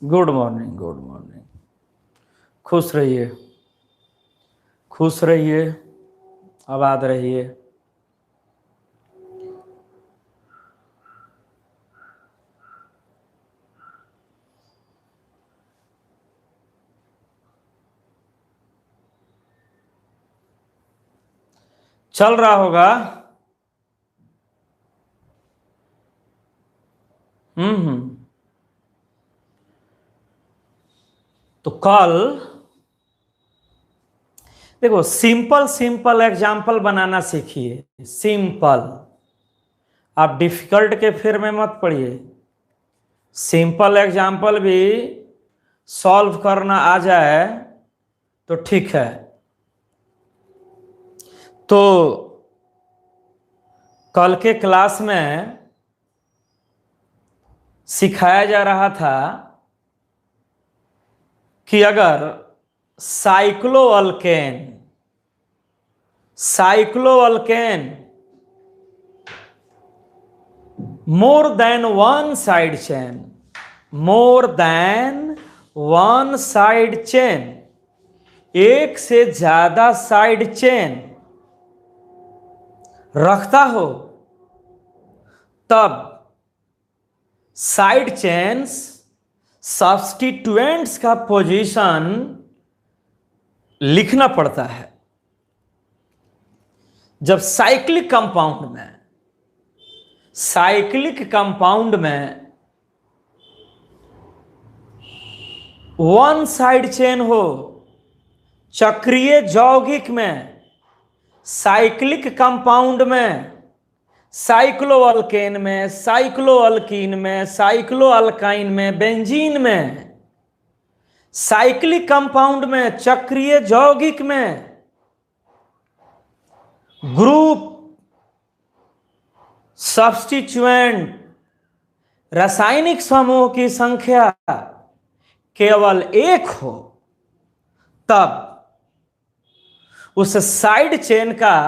Good morning, good morning. खुश रहिए, खुश रहिए, आबाद रहिए। चल रहा होगा। तो कल देखो, सिंपल सिंपल एग्जाम्पल बनाना सीखिए। सिंपल, आप डिफिकल्ट के फेर में मत पड़िए। सिंपल एग्जाम्पल भी सॉल्व करना आ जाए तो ठीक है। तो कल के क्लास में सिखाया जा रहा था कि अगर cycloalkane more than one side chain, एक से ज्यादा साइड चेन रखता हो, तब साइड चेन्स सब्स्टिट्यूएंट्स का पोजीशन लिखना पड़ता है। जब साइक्लिक कंपाउंड में वन साइड चेन हो, चक्रीय यौगिक में, साइक्लिक कंपाउंड में, साइक्लोअल्केन में, साइक्लोअल्कीन में, साइक्लोअल्काइन में, बेंजीन में, साइक्लिक कंपाउंड में, चक्रीय यौगिक में ग्रुप सब्स्टिट्यूएंट रासायनिक समूह की संख्या केवल एक हो, तब उस साइड चेन का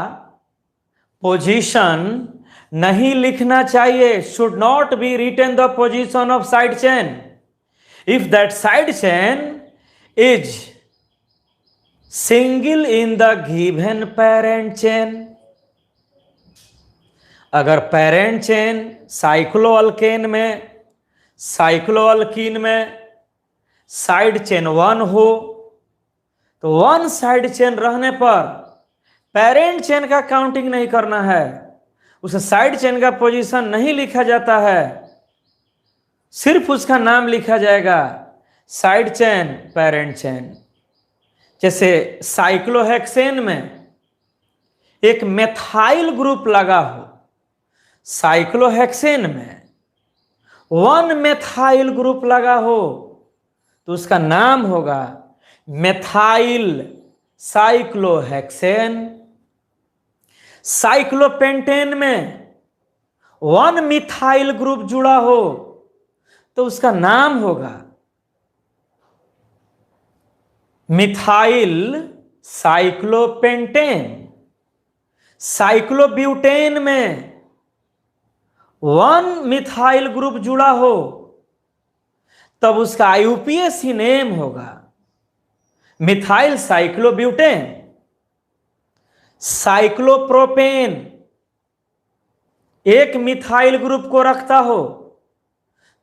पोजीशन नहीं लिखना चाहिए। Should not be written the position of side chain if that side chain is single in the given parent chain. अगर पेरेंट चेन साइक्लोअल्केन में, साइक्लोअल्कीन में साइड चेन वन हो, तो वन साइड चेन रहने पर पेरेंट चेन का counting नहीं करना है, उस साइड चेन का पोजीशन नहीं लिखा जाता है, सिर्फ उसका नाम लिखा जाएगा, साइड चेन, पेरेंट चेन। जैसे साइक्लोहेक्सेन में एक मेथाइल ग्रुप लगा हो, साइक्लोहेक्सेन में वन मेथाइल ग्रुप लगा हो, तो उसका नाम होगा मेथाइल साइक्लोहेक्सेन। साइक्लोपेंटेन में वन मिथाइल ग्रुप जुड़ा हो, तो उसका नाम होगा मिथाइल साइक्लोपेंटेन। साइक्लोब्यूटेन में वन मिथाइल ग्रुप जुड़ा हो, तब उसका आईयूपीएसी नेम होगा मिथाइल साइक्लोब्यूटेन। साइक्लोप्रोपेन एक मिथाइल ग्रुप को रखता हो,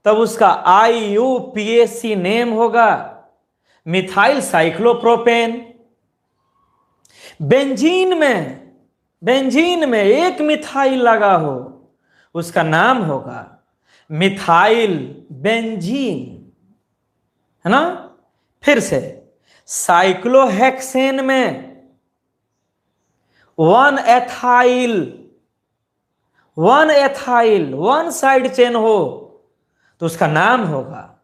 तब उसका आईयूपीएसी नेम होगा मिथाइल साइक्लोप्रोपेन। बेंजीन में एक मिथाइल लगा हो, उसका नाम होगा मिथाइल बेंजीन, है ना। फिर से साइक्लोहेक्सेन में one ethyl one side chain हो, तो उसका नाम होगा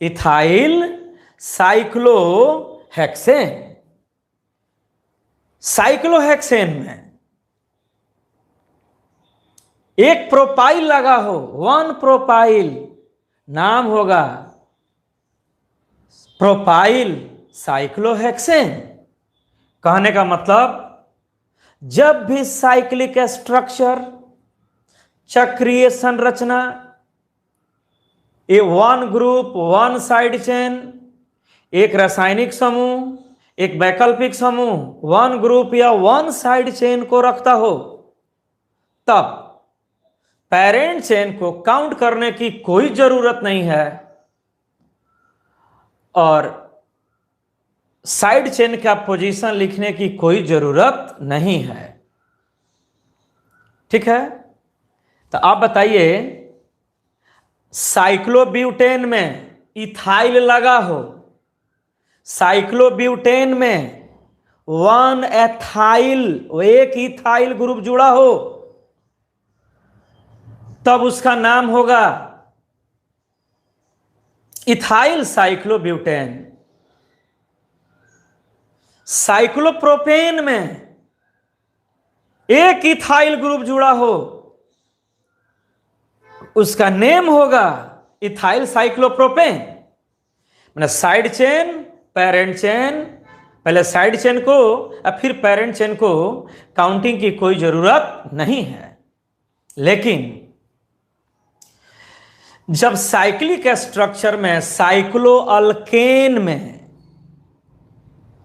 इथाइल साइक्लोहेक्सेन। साइक्लोहेक्सेन में एक प्रोपाइल लगा हो, वन प्रोपाइल, नाम होगा प्रोपाइल साइक्लोहेक्सेन। कहने का मतलब, जब भी साइक्लिक स्ट्रक्चर, चक्रीय संरचना a one group, one side chain, एक रासायनिक समूह, एक वैकल्पिक समूह वन ग्रुप या वन साइड चेन को रखता हो, तब पेरेंट चेन को काउंट करने की कोई जरूरत नहीं है और साइड चेन का पोजीशन लिखने की कोई जरूरत नहीं है। ठीक है, तो आप बताइए, साइक्लोब्यूटेन में इथाइल लगा हो, साइक्लोब्यूटेन में वन एथाइल, एक इथाइल ग्रुप जुड़ा हो, तब उसका नाम होगा इथाइल साइक्लोब्यूटेन। साइक्लोप्रोपेन में एक इथाइल ग्रुप जुड़ा हो, उसका नेम होगा इथाइल साइक्लोप्रोपेन। मतलब साइड चेन, पेरेंट चेन, पहले साइड चेन को और फिर पेरेंट चेन को काउंटिंग की कोई जरूरत नहीं है। लेकिन जब साइक्लिक स्ट्रक्चर में, साइक्लोअल्केन में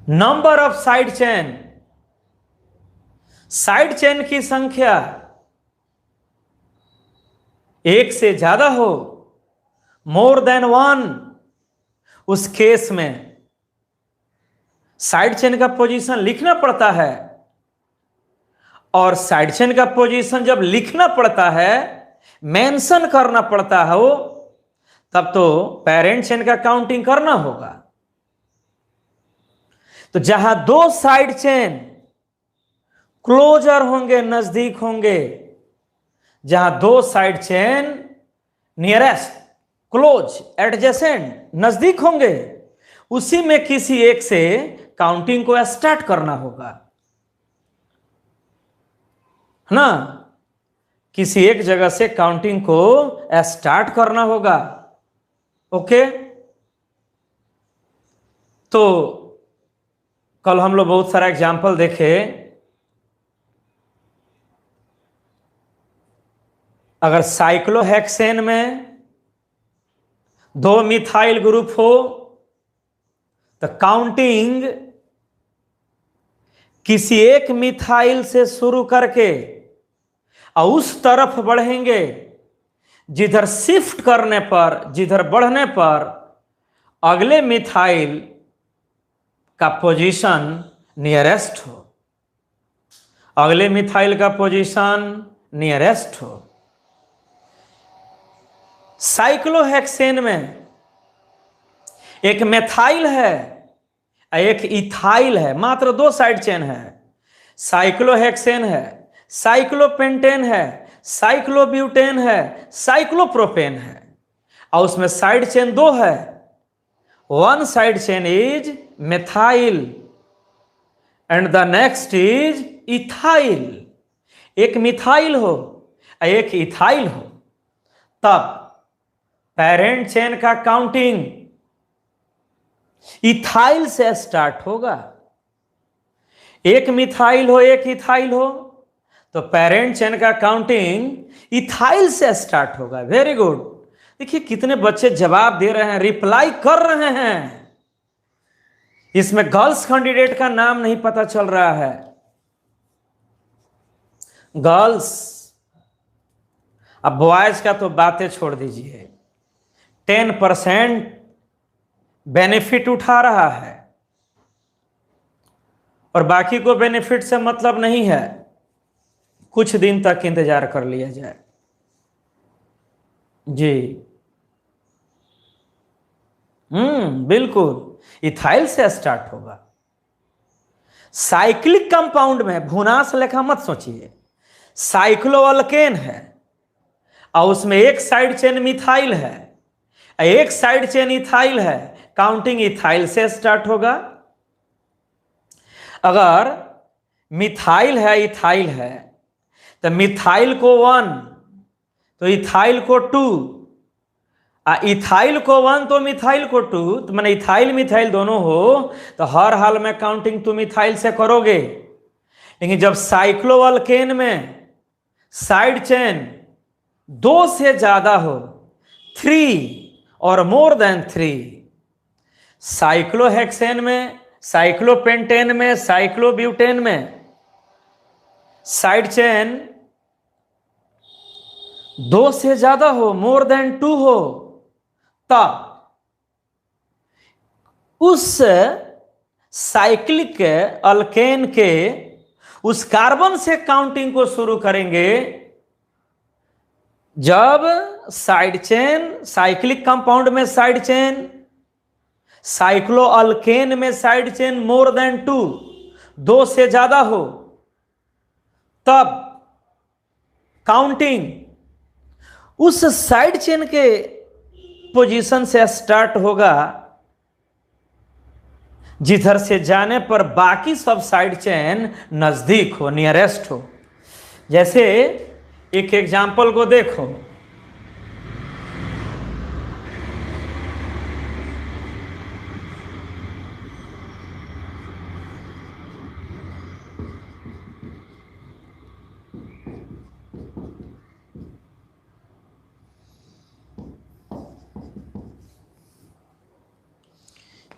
number of side chain, side chain की संख्या एक से ज्यादा हो, मोर देन वन, उस केस में साइड चेन का पोजीशन लिखना पड़ता है। और साइड चेन का पोजीशन जब लिखना पड़ता है, मेंशन करना पड़ता है, वो तब तो पेरेंट चेन का काउंटिंग करना होगा। तो जहां दो साइड चेन क्लोजर होंगे, नजदीक होंगे, जहां दो side chain nearest, close, adjacent, नजदीक होंगे, उसी में किसी एक से काउंटिंग को स्टार्ट करना होगा, है ना। किसी एक जगह से काउंटिंग को स्टार्ट करना होगा। ओके, तो कल हम लोग बहुत सारा एग्जाम्पल देखे। अगर साइक्लोहेक्सेन में दो मिथाइल ग्रुप हो तो काउंटिंग किसी एक मिथाइल से शुरू करके और उस तरफ बढ़ेंगे जिधर शिफ्ट करने पर, जिधर बढ़ने पर अगले मिथाइल का पोजीशन नियरेस्ट हो, अगले मिथाइल का पोजीशन नियरेस्ट हो। साइक्लोहेक्सेन में एक मेथाइल है, एक इथाइल है, मात्र दो साइड चेन है। साइक्लोहेक्सेन है, साइक्लोपेंटेन है, साइक्लोब्यूटेन है, साइक्लोप्रोपेन है, और उसमें साइड चेन दो है। One side chain is methyl and the next is ethyl. एक मिथाइल हो, एक इथाइल हो, तब पेरेंट चेन का काउंटिंग इथाइल से स्टार्ट होगा। एक मिथाइल हो, एक इथाइल हो, तो पेरेंट चेन का काउंटिंग इथाइल से स्टार्ट होगा। Very good. देखिए कितने बच्चे जवाब दे रहे हैं, रिप्लाई कर रहे हैं। इसमें गर्ल्स कैंडिडेट का नाम नहीं पता चल रहा है। गर्ल्स, अब बॉयज का तो बातें छोड़ दीजिए। 10% बेनिफिट उठा रहा है और बाकी को बेनिफिट से मतलब नहीं है। कुछ दिन तक इंतजार कर लिया जाए जी। बिल्कुल इथाइल से स्टार्ट होगा। साइक्लिक कंपाउंड में भुनास लेखा मत सोचिए। साइक्लोअल्केन है और उसमें एक साइड चेन मिथाइल है, एक साइड चेन इथाइल है, काउंटिंग इथाइल से स्टार्ट होगा। अगर मिथाइल है, इथाइल है, तो मिथाइल को 1 तो इथाइल को 2, इथाइल को 1 तो मिथाइल को 2, तो मैंने इथाइल मिथाइल दोनों हो तो हर हाल में काउंटिंग तुम इथाइल से करोगे। लेकिन जब साइक्लोअल्केन में साइड चेन 2 से ज्यादा हो, 3, और मोर देन 3। साइक्लोहेक्सेन में, साइक्लोपेंटेन में, साइक्लोब्यूटेन में साइड चेन 2 से ज्यादा हो, मोर देन 2 हो, तब उस साइक्लिक अल्केन के उस कार्बन से काउंटिंग को शुरू करेंगे जब साइड चेन, साइक्लिक कंपाउंड में साइड चेन, साइक्लो अल्केन में साइड चेन मोर देन 2, 2 से ज्यादा हो, तब काउंटिंग उस साइड चेन के पोजीशन से स्टार्ट होगा जिधर से जाने पर बाकी सब साइड चेन नजदीक हो, नियरेस्ट हो। जैसे एक एग्जाम्पल को देखो,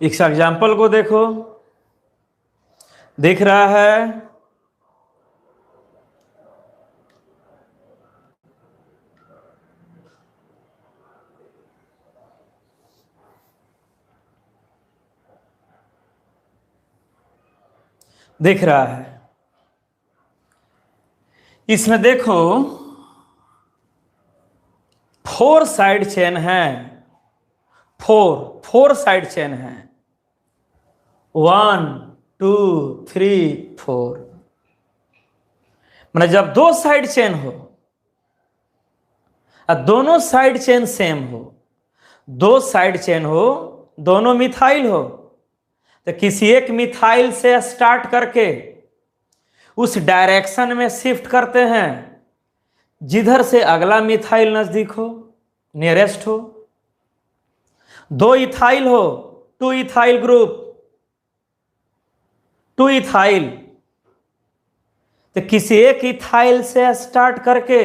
इस एग्जाम्पल को देखो, दिख रहा है दिख रहा है। इसमें देखो 4 साइड चेन है, 4 साइड चेन है, 1 2 3 4। मतलब जब 2 साइड चेन हो और दोनों साइड चेन सेम हो, 2 साइड चेन हो, दोनों मिथाइल हो, तो किसी एक मिथाइल से स्टार्ट करके उस डायरेक्शन में शिफ्ट करते हैं जिधर से अगला मिथाइल नजदीक हो, नियरेस्ट हो। 2 इथाइल हो, 2 इथाइल ग्रुप, 2 इथाइल, तो किसी एक इथाइल से स्टार्ट करके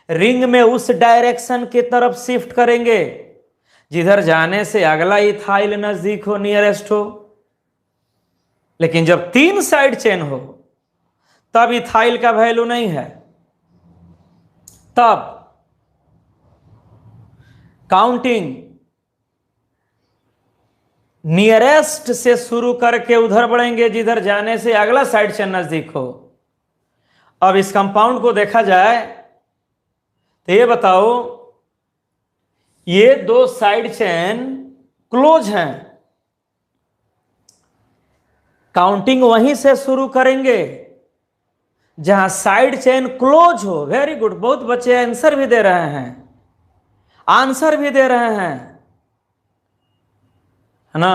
रिंग में उस डायरेक्शन की तरफ शिफ्ट करेंगे जिधर जाने से अगला इथाइल नजदीक हो, नियरेस्ट हो। लेकिन जब 3 साइड चेन हो तब इथाइल का वैल्यू नहीं है, तब काउंटिंग नियरेस्ट से शुरू करके उधर बढ़ेंगे जिधर जाने से अगला साइड चेन नजदीक हो। अब इस कंपाउंड को देखा जाए तो ये बताओ, ये 2 साइड चेन क्लोज हैं, काउंटिंग वहीं से शुरू करेंगे जहां साइड चेन क्लोज हो। वेरी गुड, बहुत बच्चे आंसर भी दे रहे हैं, आंसर भी दे रहे हैं, है ना।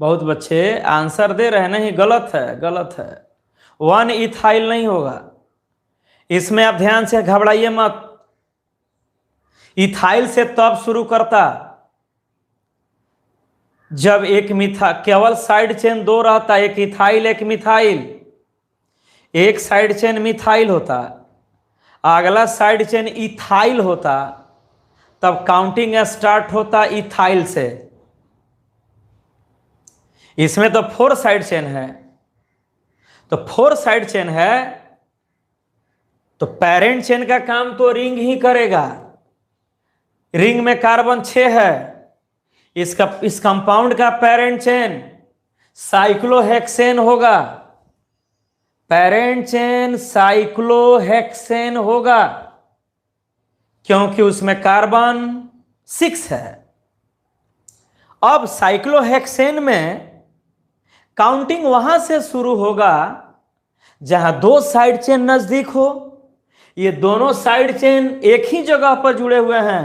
बहुत बच्चे आंसर दे रहे हैं, नहीं गलत है, गलत है, 1 इथाइल नहीं होगा। इसमें आप ध्यान से घबराइए मत। इथाइल से तब शुरू करता जब एक केवल साइड चेन 2 रहता, एक इथाइल एक मिथाइल, एक साइड चेन मिथाइल होता, अगला साइड चेन इथाइल होता, तब काउंटिंग स्टार्ट होता इथाइल से। इसमें तो 4 साइड चेन है, तो 4 साइड चेन है तो पेरेंट चेन का काम तो रिंग ही करेगा। रिंग में कार्बन 6 है, इस कंपाउंड का पेरेंट चेन साइक्लोहेक्सेन होगा, पेरेंट चेन साइक्लोहेक्सेन होगा क्योंकि उसमें कार्बन 6 है। अब साइक्लोहेक्सेन में काउंटिंग वहां से शुरू होगा जहां 2 साइड चेन नजदीक हो। ये दोनों साइड चेन एक ही जगह पर जुड़े हुए हैं,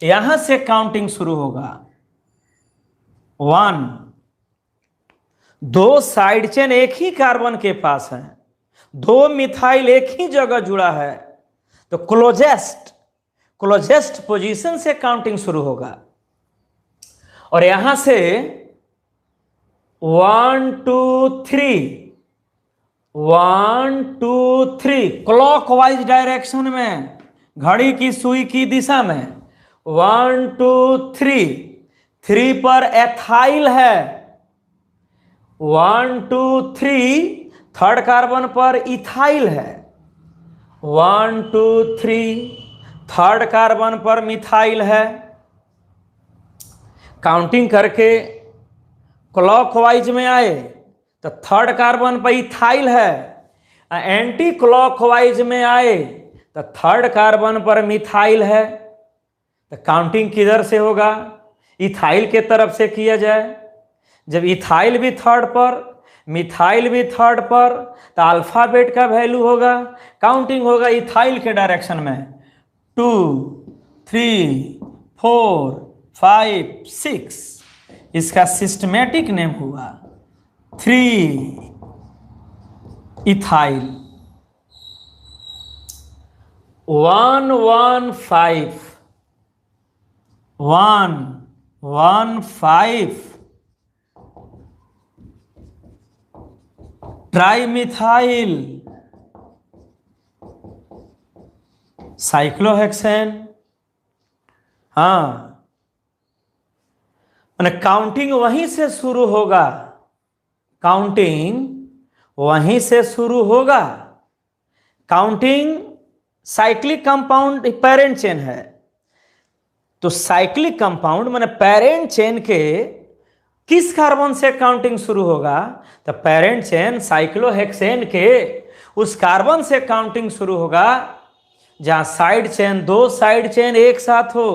यहां से काउंटिंग शुरू होगा। 1, 2 साइड चेन एक ही कार्बन के पास है, 2 मिथाइल एक ही जगह जुड़ा है, तो क्लोजेस्ट पोजीशन से काउंटिंग शुरू होगा। और यहां से 1 2 3 1 2 3 क्लॉकवाइज डायरेक्शन में, घड़ी की सुई की दिशा में 1 2 3, 3 पर एथाइल है। 1 2 3, थर्ड कार्बन पर इथाइल है। 1 2 3, थर्ड कार्बन पर मिथाइल है। काउंटिंग करके क्लॉकवाइज में आए तो थर्ड कार्बन पर इथाइल है, एंटी क्लॉकवाइज में आए तो थर्ड कार्बन पर मिथाइल है। तो काउंटिंग किधर से होगा? इथाइल के तरफ से किया जाए। जब इथाइल भी थर्ड पर, मिथाइल भी थर्ड पर, तो अल्फाबेट का वैल्यू होगा, काउंटिंग होगा इथाइल के डायरेक्शन में। 2 3 4 5 6, इसका सिस्टमेटिक नेम हुआ 3 इथाइल। 1 1 5, 1 1 5 trimethyl cyclohexane. हाँ, मैंने काउंटिंग वहीं से शुरू होगा, काउंटिंग वहीं से शुरू होगा। Counting cyclic compound parent chain है, तो साइक्लिक कंपाउंड माने पेरेंट चेन के किस कार्बन से काउंटिंग शुरू होगा? तो पेरेंट चेन साइक्लोहेक्सेन के उस कार्बन से काउंटिंग शुरू होगा जहां साइड चेन, दो साइड चेन एक साथ हो,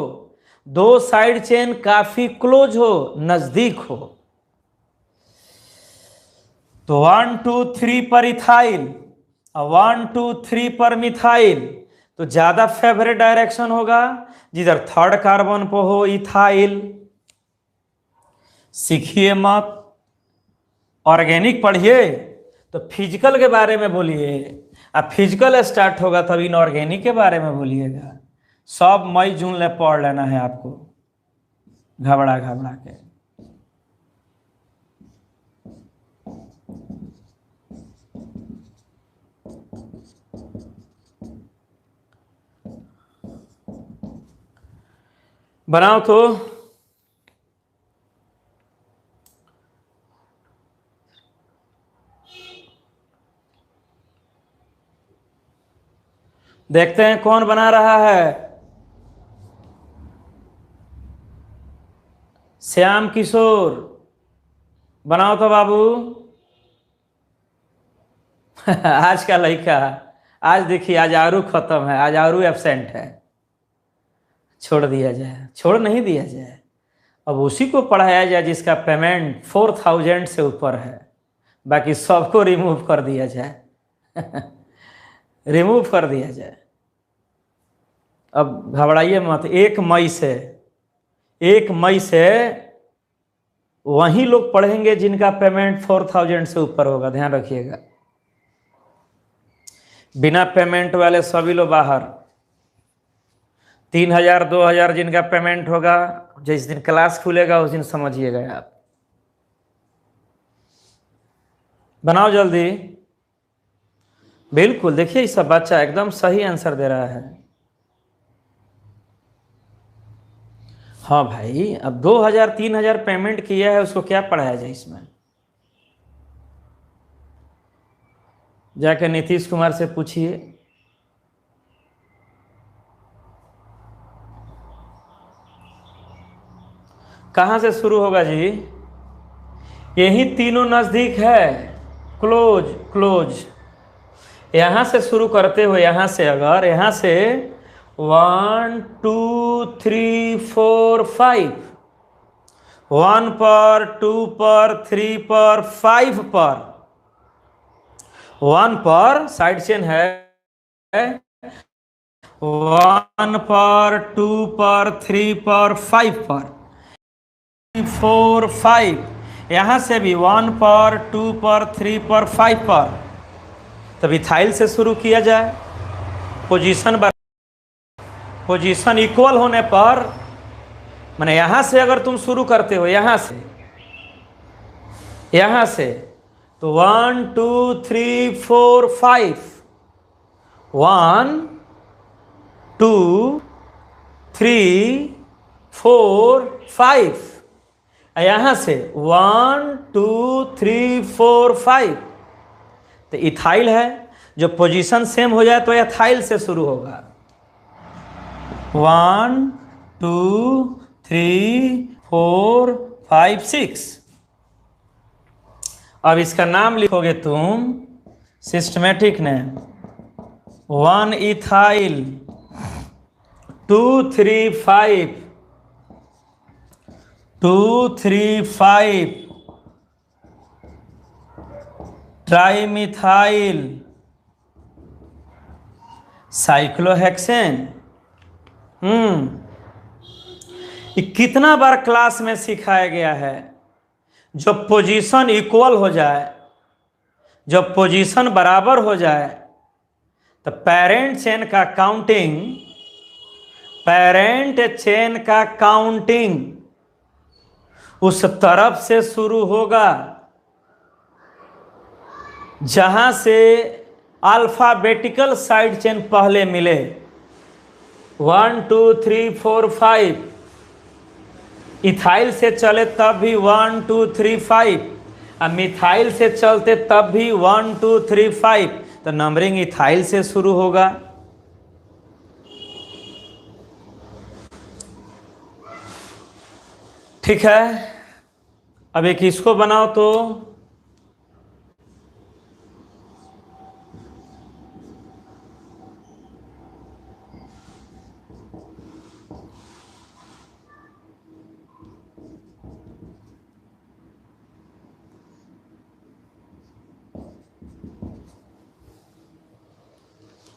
दो साइड चेन काफी क्लोज हो, नजदीक हो। तो 1 2 3 पर इथाइल और 1 2 3 पर मिथाइल, तो ज्यादा फेवरेट डायरेक्शन होगा जिधर थर्ड कार्बन पर हो इथाइल। सीखिए मत, ऑर्गेनिक पढ़िए तो फिजिकल के बारे में बोलिए, अब फिजिकल स्टार्ट होगा तब इनऑर्गेनिक के बारे में बोलिएगा। सब मई जून ले पढ़ लेना है आपको, घबरा घबरा के। बनाओ तो देखते हैं कौन बना रहा है। श्याम किशोर बनाओ तो बाबू। आज का लड़का, आज देखिए, आज आरू खत्म है, आज आरू एब्सेंट है। छोड़ दिया जाए, छोड़ नहीं दिया जाए, अब उसी को पढ़ाया जाए जिसका पेमेंट 4000 से ऊपर है, बाकी सबको रिमूव कर दिया जाए। रिमूव कर दिया जाए। अब घबराइए मत, 1 मई से वही लोग पढ़ेंगे जिनका पेमेंट 4000 से ऊपर होगा, ध्यान रखिएगा। बिना पेमेंट वाले सभी लोग बाहर। 3000 2000 जिनका पेमेंट होगा, जिस दिन क्लास खुलेगा उस दिन समझिएगा आप। बनाओ जल्दी। बिल्कुल, देखिए सब बच्चा एकदम सही आंसर दे रहा है। हाँ भाई, अब 2000 3000 पेमेंट किया है, उसको क्या पढ़ाया जाए इसमें? जाके नीतीश कुमार से पूछिए। कहां से शुरू होगा जी? यही तीनों नजदीक है, क्लोज क्लोज। यहां से शुरू करते हुए, यहां से अगर यहां से 1 2 3 4 5, 1 पर, 2 पर, 3 पर, 5 पर, 1 पर साइड चेन है, 1 पर, 2 पर, 3 पर, 5 पर, 4 5, यहां से भी 1 पर, 2 पर, 3 पर, 5 पर। तब इथाइल से शुरू किया जाए। पोजीशन इक्वल होने पर, माने यहां से अगर तुम शुरू करते हो, यहां से तो 1 2 3 4 5, 1 2 3 4 5, यहां से 1 2 3 4 5, तो इथाइल है, जो पोजीशन सेम हो जाए तो एथाइल से शुरू होगा। 1 2 3 4 5 6। अब इसका नाम लिखोगे तुम systematic name, 1 ethyl 2 3 5 2 3 5 trimethyl cyclohexane. ये कितना बार क्लास में सिखाया गया है। जब पोजीशन इक्वल हो जाए, जब पोजीशन बराबर हो जाए, तो पेरेंट चेन का काउंटिंग, पेरेंट चेन का काउंटिंग उस तरफ से शुरू होगा जहां से अल्फाबेटिकल साइड चेन पहले मिले। 1 2 3 4 5 इथाइल से चले तब भी 1 2 3 5, और मिथाइल से चलते तब भी 1 2 3 5, तो नंबरिंग इथाइल से शुरू होगा। ठीक है, अब एक इसको बनाओ तो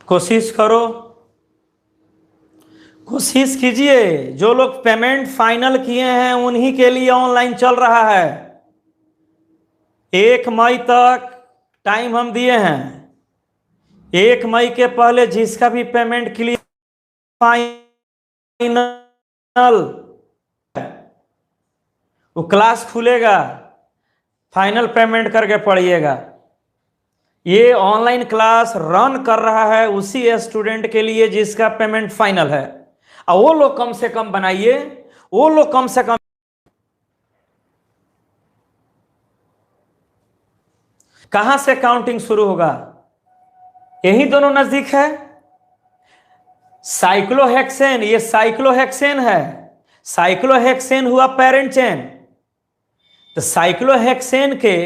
कोशिश करो, कोशिश कीजिए। जो लोग पेमेंट फाइनल किए हैं उन्हीं के लिए ऑनलाइन चल रहा है। 1 मई तक टाइम हम दिए हैं। 1 मई के पहले जिसका भी पेमेंट क्लियर फाइनल, वो क्लास खुलेगा, फाइनल पेमेंट करके पढ़िएगा। ये ऑनलाइन क्लास रन कर रहा है उसी स्टूडेंट के लिए जिसका पेमेंट फाइनल है। और वो लोग कम से कम बनाइए, वो लोग कम से कम। कहां से काउंटिंग शुरू होगा? यही दोनों नजदीक है। साइक्लोहेक्सेन, ये साइक्लोहेक्सेन है। साइक्लोहेक्सेन हुआ पेरेंट चेन। तो साइक्लोहेक्सेन के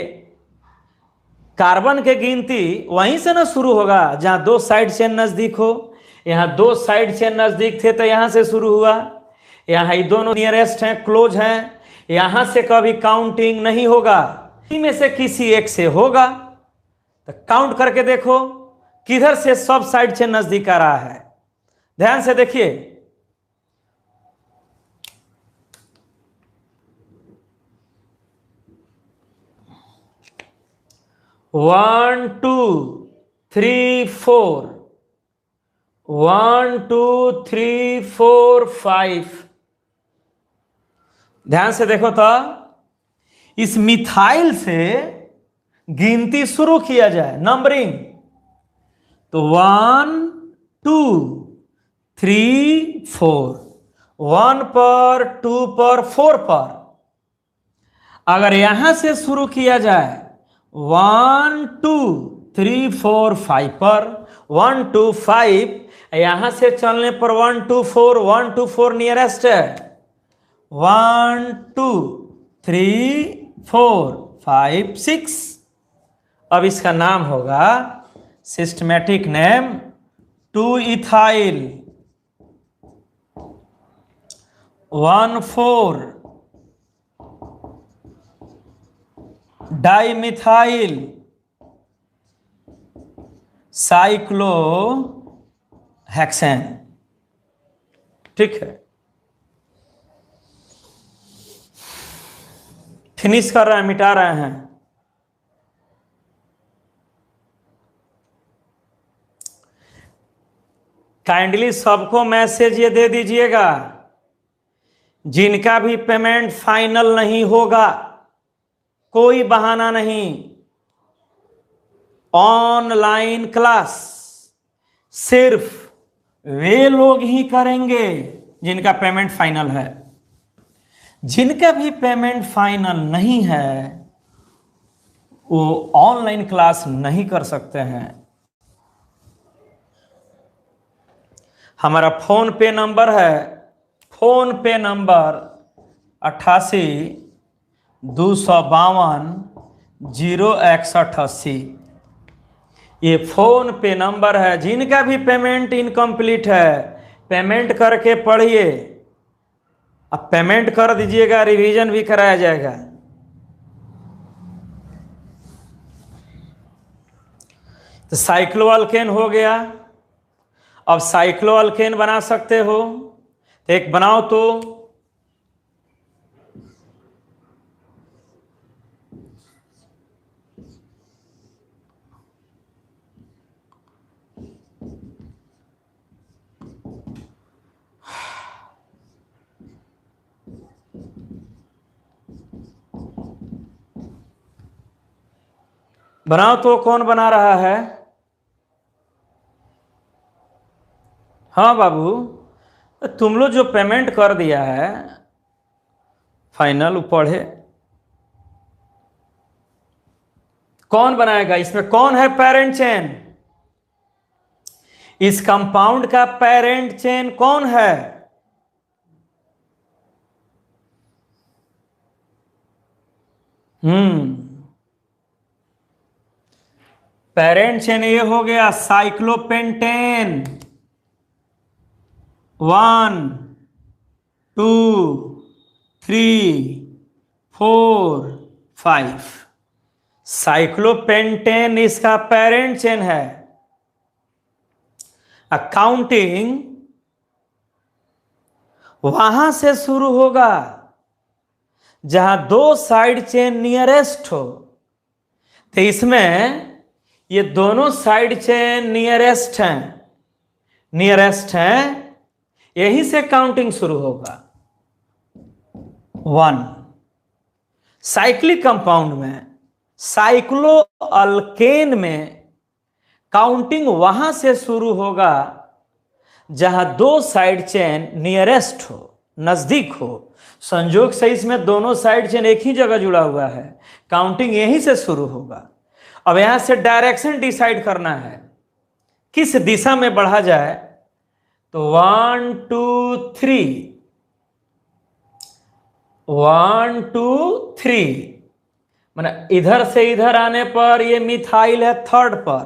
कार्बन के गिनती वहीं से ना शुरू होगा जहां 2 साइड चेन नजदीक हो। यहां 2 साइड चेन नजदीक थे तो यहां से शुरू हुआ। यहां ये दोनों नियरेस्ट हैं, क्लोज हैं, यहां से कभी काउंटिंग नहीं होगा, इनमें से किसी एक से होगा। तो काउंट करके देखो किधर से सब साइड चेन नजदीक आ रहा है। ध्यान से देखिए, वन टू थ्री फोर, 1 2 3 4 5। ध्यान से देखो तो इस मिथाइल से गिनती शुरू किया जाए, नंबरिंग, तो 1 2 3 4, 1 पर, 2 पर, 4 पर। अगर यहां से शुरू किया जाए 1 2 3 4 5 पर, 1 2 5, यहां से चलने पर 1 2 4, 1 2 4 नियरेस्ट है, 1 2 3 4 5 6। अब इसका नाम होगा systematic name 2 ethyl 1 4 dimethyl cyclohexane. ठीक है, फिनिश कर रहे हैं, मिटा रहे हैं। काइंडली सबको मैसेज ये दे दीजिएगा, जिनका भी पेमेंट फाइनल नहीं होगा, कोई बहाना नहीं, ऑनलाइन क्लास सिर्फ वे लोग ही करेंगे जिनका पेमेंट फाइनल है। जिनका भी पेमेंट फाइनल नहीं है वो ऑनलाइन क्लास नहीं कर सकते हैं। हमारा फोन पे नंबर है, फोन पे नंबर 88-252-06180। ये फोन पे नंबर है। जिनका भी पेमेंट इनकम्प्लीट है पेमेंट करके पढ़िए। अब पेमेंट कर दीजिएगा, रिवीजन भी कराया जाएगा। तो साइक्लोअल्केन हो गया। अब साइक्लोअल्केन बना सकते हो तो एक बनाओ तो। बनाओ तो। कौन बना रहा है? हाँ बाबू, तुम लोग जो पेमेंट कर दिया है फाइनल पढ़े, कौन बनाएगा? इसमें कौन है पेरेंट चेन? इस कंपाउंड का पेरेंट चेन कौन है? पेरेंट चेन ये हो गया साइक्लोपेंटेन 1 2 3 4 5। साइक्लोपेंटेन इसका पेरेंट चेन है। काउंटिंग वहां से शुरू होगा जहां दो साइड चेन नियरेस्ट हो। तो इसमें ये दोनों साइड चेन नियरेस्ट हैं, नियरेस्ट हैं, यहीं से काउंटिंग शुरू होगा। 1 साइक्लिक कंपाउंड में, साइक्लो अल्केन में काउंटिंग वहां से शुरू होगा जहां दो साइड चेन नियरेस्ट हो, नजदीक हो। संयोग से इसमें दोनों साइड चेन एक ही जगह जुड़ा हुआ है, काउंटिंग यहीं से शुरू होगा। अब यहां से डायरेक्शन डिसाइड करना है किस दिशा में बढ़ा जाए। तो 1 2 3, 1 2 3, माने इधर से इधर आने पर ये मिथाइल है थर्ड पर।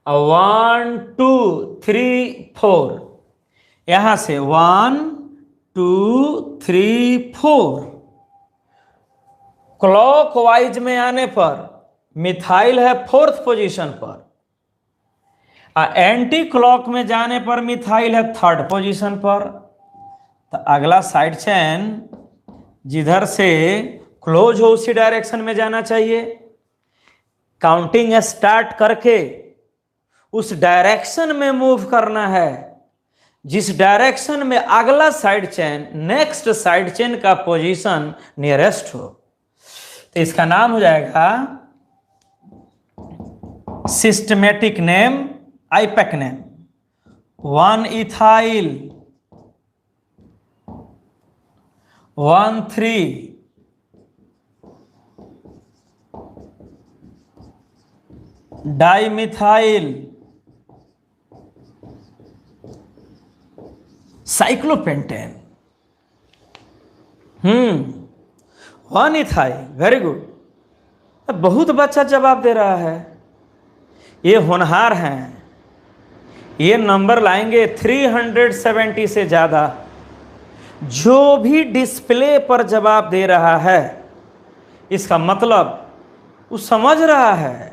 1 2 3 4, यहां से 1 2 3 4। क्लॉकवाइज में आने पर मिथाइल है फोर्थ पोजीशन पर, एंटी क्लॉक में जाने पर मिथाइल है थर्ड पोजीशन पर। तो अगला साइड चेन जिधर से क्लोज हो उसी डायरेक्शन में जाना चाहिए। काउंटिंग स्टार्ट करके उस डायरेक्शन में मूव करना है जिस डायरेक्शन में अगला side chain, next side chain का पोजीशन नियरेस्ट हो। तो इसका नाम हो जाएगा systematic name, IUPAC name. 1 ethyl, 1 3, dimethyl, cyclopentane. 1 ethyl, very good. बहुत बच्चा जवाब दे रहा है, ये होनहार हैं, ये नंबर लाएंगे 370 से ज्यादा। जो भी डिस्प्ले पर जवाब दे रहा है इसका मतलब वो समझ रहा है,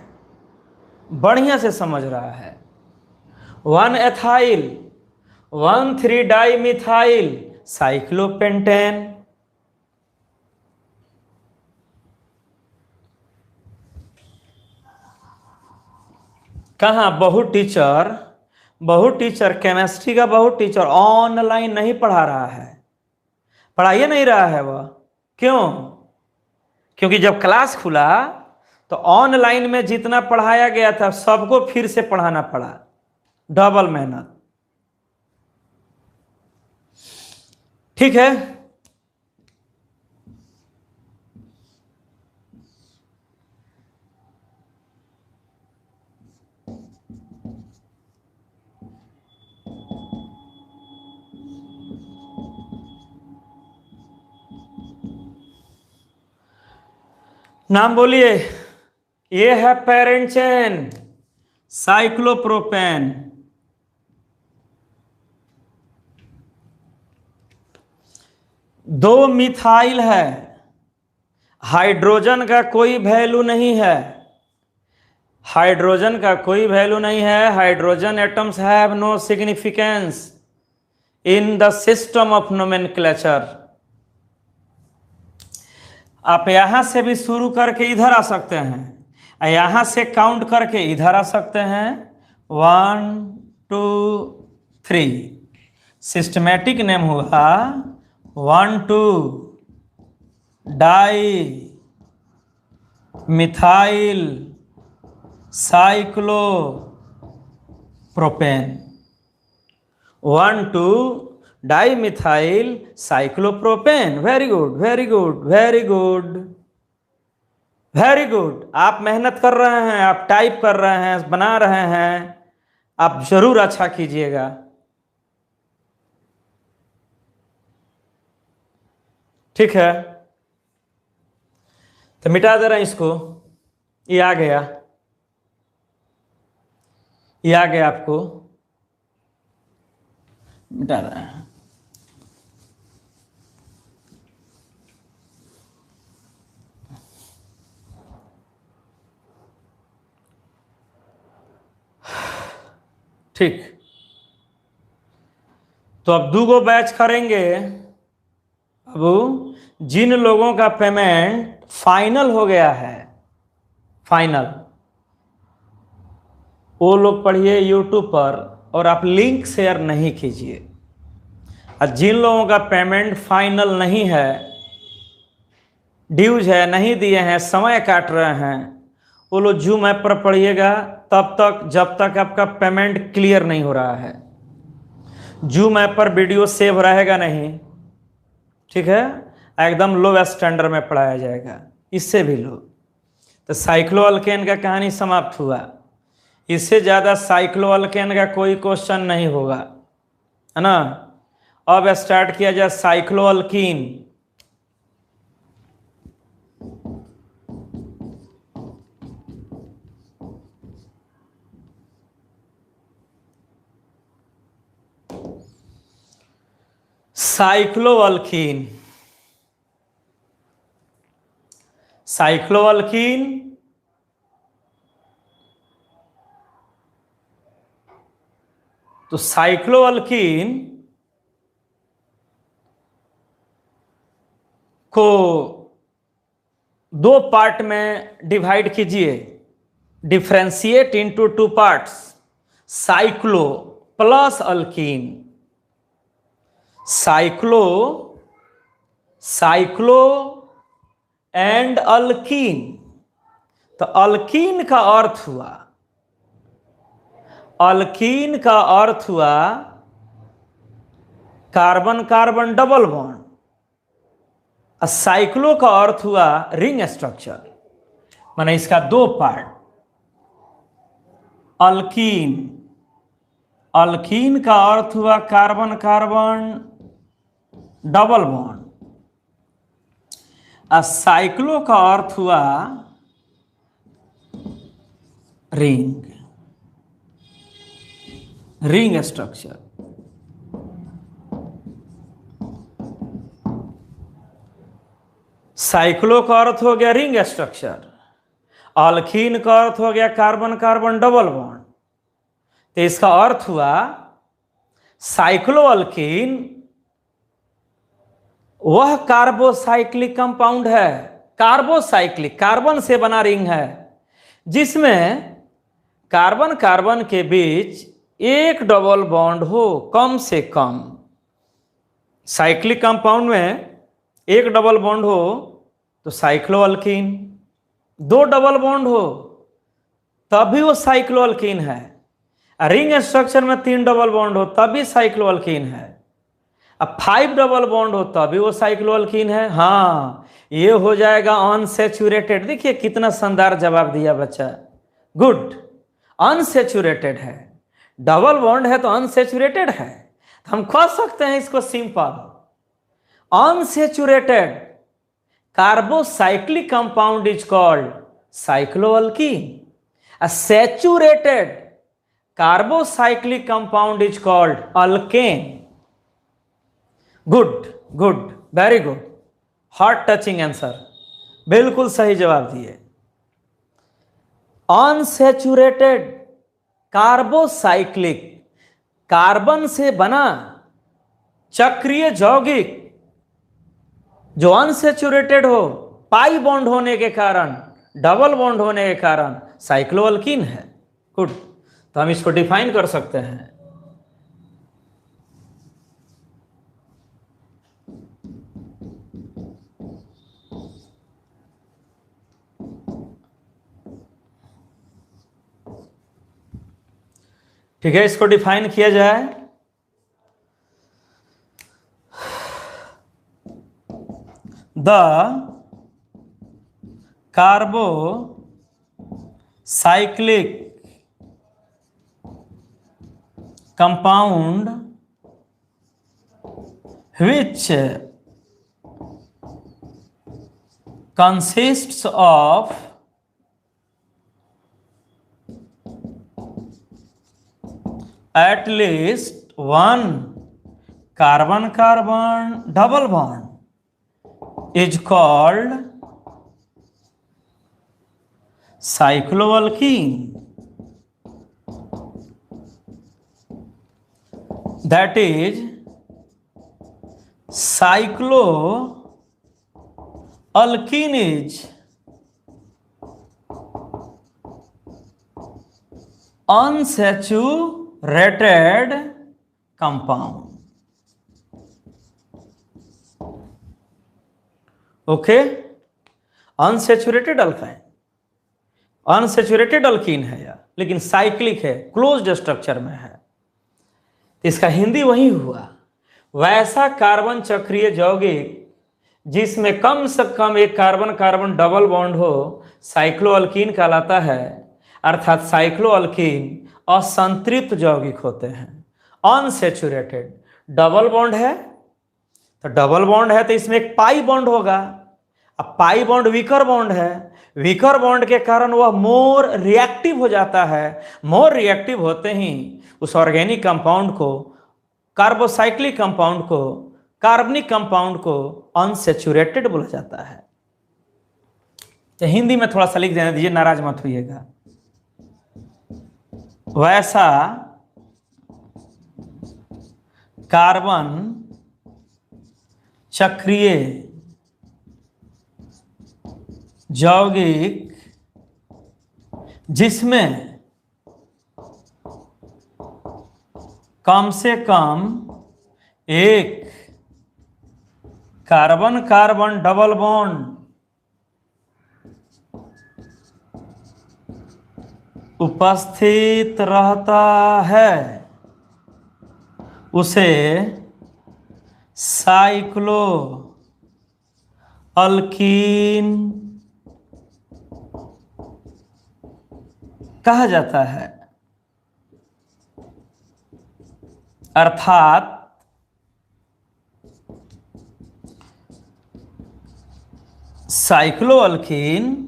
बढ़िया से समझ रहा है। 1 एथाइल, 1 3 डाइमिथाइल, साइक्लोपेंटेन। कहाँ बहुत टीचर केमिस्ट्री का बहुत टीचर ऑनलाइन नहीं पढ़ा रहा है, पढ़ाइए नहीं रहा है वह। क्यों? क्योंकि जब क्लास खुला तो ऑनलाइन में जितना पढ़ाया गया था सबको फिर से पढ़ाना पड़ा, डबल मेहनत। ठीक है, नाम बोलिए। ये है पेरेंट चेन साइक्लोप्रोपेन। दो मिथाइल है, हाइड्रोजन का कोई वैल्यू नहीं है, हाइड्रोजन का कोई वैल्यू नहीं है। Hydrogen atoms have no significance in the system of nomenclature. आप यहां से भी शुरू करके इधर आ सकते हैं, यहां से काउंट करके इधर आ सकते हैं। 1 2 3। सिस्टमैटिक नेम हुआ 1 2 di methyl cyclo propane. 1 2 di methyl cyclopropane. Very good, very good, very good, very good. आप मेहनत कर रहे हैं, आप टाइप कर रहे हैं, बना रहे हैं, आप जरूर अच्छा कीजिएगा। ठीक है, तो मिटा दे रहे हैं इसको। ये आ गया, ये आ गया, आपको मिटा रहे हैं। ठीक, तो अब 2 बैच करेंगे। अब जिन लोगों का पेमेंट फाइनल हो गया है, फाइनल, वो लोग पढ़िए यूट्यूब पर, और आप लिंक शेयर नहीं कीजिए। और जिन लोगों का पेमेंट फाइनल नहीं है, ड्यूज है, नहीं दिए हैं, समय काट रहे हैं, वो लोग जूम ऐप पर पढ़िएगा तब तक जब तक आपका पेमेंट क्लियर नहीं हो रहा है। जूम ऐप पर वीडियो सेव रहेगा नहीं, ठीक है, एकदम लो स्टैंडर्ड में पढ़ाया जाएगा, इससे भी लो। तो साइक्लोअल्केन का कहानी समाप्त हुआ। इससे ज़्यादा साइक्लोअल्केन का कोई क्वेश्चन नहीं होगा, है ना। अब स्टार्ट किया जाए साइक्लोअल्कीन। साइक्लोअल्कीन, साइक्लोअल्कीन तो साइक्लोअल्कीन को 2 पार्ट में डिवाइड कीजिए, differentiate into 2 parts, cyclo plus alkyne. Cyclo, cyclo and alkyne. तो अल्कीन का अर्थ हुआ, अल्कीन का अर्थ हुआ कार्बन कार्बन डबल बॉन्ड, और साइक्लो का अर्थ हुआ रिंग स्ट्रक्चर, माने इसका 2 पार्ट। अल्कीन, अल्कीन का अर्थ हुआ कार्बन कार्बन डबल बॉन्ड, और साइक्लो का अर्थ हुआ रिंग, रिंग स्ट्रक्चर। साइक्लो का अर्थ हो गया रिंग स्ट्रक्चर, अल्कीन का अर्थ हो गया कार्बन कार्बन डबल बॉन्ड। तो इसका अर्थ हुआ साइक्लोअल्कीन वह कार्बोसाइक्लिक कंपाउंड है, कार्बोसाइक्लिक, कार्बन से बना रिंग है, जिसमें कार्बन कार्बन के बीच एक डबल बॉन्ड हो कम से कम। साइक्लिक कंपाउंड में एक डबल बॉन्ड हो तो साइक्लोअल्कीन, 2 डबल बॉन्ड हो तभी वो साइक्लोअल्कीन है, रिंग स्ट्रक्चर में 3 डबल बॉन्ड हो तभी साइक्लोअल्कीन है, अब 5 डबल बॉन्ड हो तभी वो साइक्लोअल्कीन है। हाँ, ये हो जाएगा अनसेचुरेटेड। देखिए कितना शानदार जवाब दिया बच्चा, गुड। अनसेचुरेटेड है, डबल बॉन्ड है तो अनसेचुरेटेड है, तो हम कह सकते हैं इसको simple, unsaturated carbocyclic compound is called cycloalkene. A saturated carbocyclic compound is called alkane. Good, good, very good. Heart touching answer. बिल्कुल सही जवाब दिए. अनसैचुरेटेड कार्बोसाइक्लिक, कार्बन से बना चक्रीय यौगिक जो अनसैचुरेटेड हो, पाई बॉन्ड होने के कारण, डबल बॉन्ड होने के कारण साइक्लोअल्कीन है. गुड. तो हम इसको डिफाइन कर सकते हैं. ठीक है, इसको डिफाइन किया जाए. The carbocyclic compound which consists of at least one carbon-carbon double bond is called cycloalkene. That is cycloalkene is unsaturated compound. Okay, unsaturated alkyne, unsaturated alkyne है यार, लेकिन साइक्लिक है, क्लोज्ड स्ट्रक्चर में है. इसका हिंदी वही हुआ. वैसा कार्बन चक्रीय यौगिक जिसमें कम से कम एक कार्बन कार्बन डबल बॉन्ड हो, साइक्लोअल्कीन कहलाता है. अर्थात साइक्लोअल्कीन असंतृप्त यौगिक होते हैं. अनसैचुरेटेड, डबल बॉन्ड है तो डबल बॉन्ड है तो इसमें एक पाई बॉन्ड होगा. अब पाई बॉन्ड वीकर बॉन्ड है, वीकर बॉन्ड के कारण वह मोर रिएक्टिव हो जाता है. मोर रिएक्टिव होते ही उस ऑर्गेनिक कंपाउंड को, कार्बोसाइक्लिक कंपाउंड को, कार्बनिक कंपाउंड को अनसैचुरेटेड बोला जाता है. तो हिंदी में थोड़ा सा लिख देने दीजिए, नाराज मत होइएगा. वैसा कार्बन चक्रीय यौगिक जिसमें कम से कम एक कार्बन कार्बन डबल बॉन्ड उपस्थित रहता है, उसे साइक्लोअल्कीन कहा जाता है. अर्थात साइक्लोअल्कीन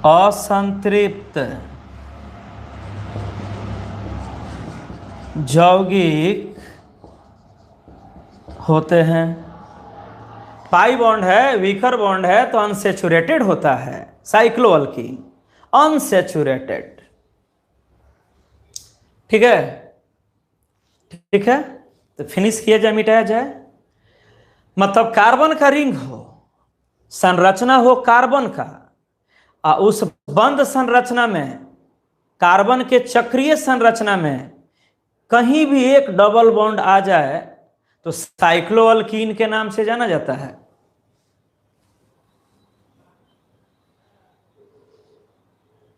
असंतृप्त यौगिक होते हैं. पाई बॉन्ड है, वीकर बॉन्ड है तो अनसैचुरेटेड होता है. साइक्लोअल्कीन अनसैचुरेटेड. ठीक है, ठीक है. तो फिनिश किया जाए, मिटाया जाए. मतलब कार्बन का रिंग हो, संरचना हो कार्बन का, उस बंद संरचना में, कार्बन के चक्रीय संरचना में कहीं भी एक डबल बॉन्ड आ जाए तो साइक्लोअल्कीन के नाम से जाना जाता है.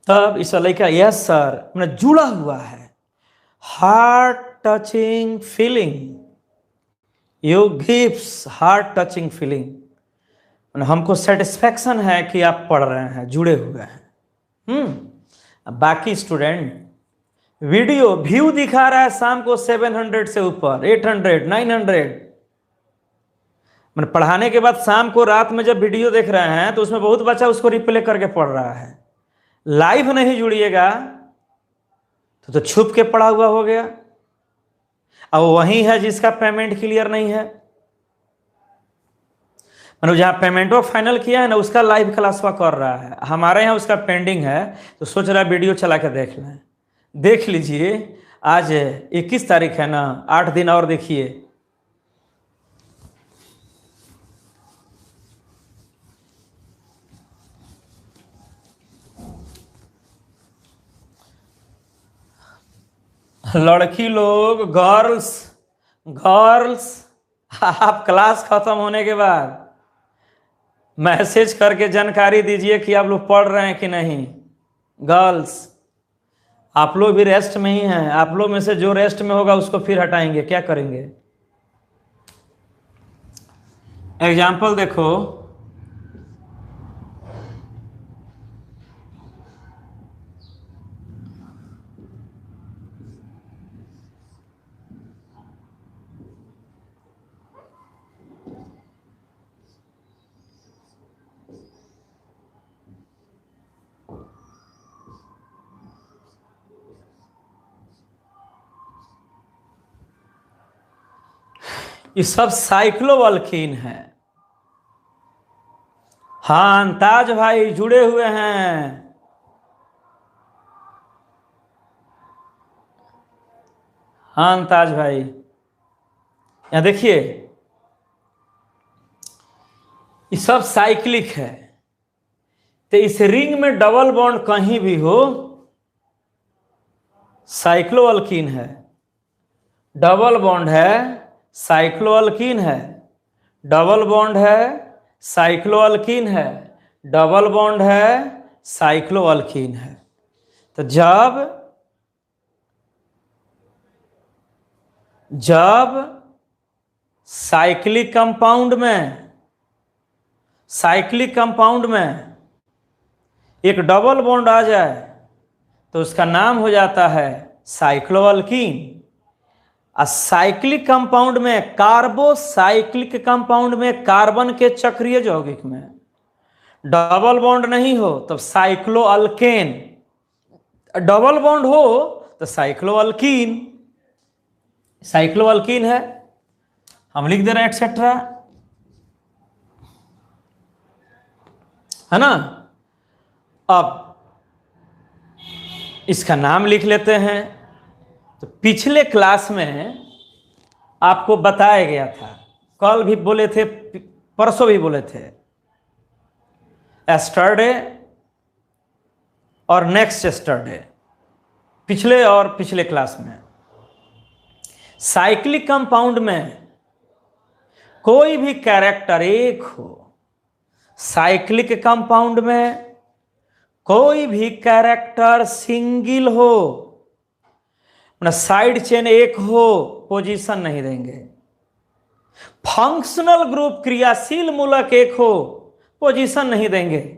तब इस वाले का यस सर मैंने जुड़ा हुआ है. Heart touching feeling, you gives heart touching feeling. हमको सेटिस्फैक्शन है कि आप पढ़ रहे हैं, जुड़े हुए हैं. बाकी स्टूडेंट वीडियो व्यू दिखा रहा है शाम को 700 से ऊपर, 800, 900। मैंने पढ़ाने के बाद शाम को रात में जब वीडियो देख रहे हैं तो उसमें बहुत बच्चा उसको रिप्ले करके पढ़ रहा है। लाइव नहीं जुड़िएगा तो छुप के पढ़ा हुआ हो गया। अब वही है जिसका पेमेंट क्लियर नहीं है, मतलब जहां पेमेंट फाइनल किया है ना उसका लाइव क्लास कर रहा है, हमारे यहाँ उसका पेंडिंग है, तो सोच रहा है वीडियो चला के देख लें। देख लीजिए, आज 21 तारीख है ना, 8 दिन और देखिए। लड़की लोग, गर्ल्स, आप क्लास खत्म होने के बाद मैसेज करके जानकारी दीजिए कि आप लोग पढ़ रहे हैं कि नहीं। गर्ल्स, आप लोग भी रेस्ट में ही हैं। आप लोग में से जो रेस्ट में होगा उसको फिर हटाएंगे, क्या करेंगे? एग्जाम्पल देखो, ये सब साइक्लोअल्कीन है। हाँ अंताज भाई जुड़े हुए हैं। हाँ अंताज भाई, यहां देखिए, ये सब साइक्लिक है। तो इस रिंग में डबल बॉन्ड कहीं भी हो, साइक्लोअल्कीन है। डबल बॉन्ड है, साइक्लोअल्कीन है। डबल बॉन्ड है, साइक्लोअल्कीन है। डबल बॉन्ड है, साइक्लोअल्कीन है। तो जब साइक्लिक कंपाउंड में एक डबल बॉन्ड आ जाए तो उसका नाम हो जाता है साइक्लोअल्कीन। साइक्लिक कंपाउंड में, कार्बोसाइक्लिक कंपाउंड में, कार्बन के चक्रीय यौगिक में डबल बॉन्ड नहीं हो तब साइक्लोअल्केन, डबल बॉन्ड हो तो साइक्लोअल्कीन है। हम लिख दे रहे हैं एक्सेट्रा, है ना। अब इसका नाम लिख लेते हैं। तो पिछले क्लास में आपको बताया गया था, कल भी बोले थे, परसों भी बोले थे, एस्टरडे और नेक्स्ट एस्टरडे, पिछले क्लास में साइक्लिक कंपाउंड में कोई भी कैरेक्टर एक हो, साइक्लिक कंपाउंड में कोई भी कैरेक्टर सिंगल हो, साइड चेन एक हो, पोजीशन नहीं देंगे। फंक्शनल ग्रुप क्रियाशील मूलक एक हो, पोजीशन नहीं देंगे।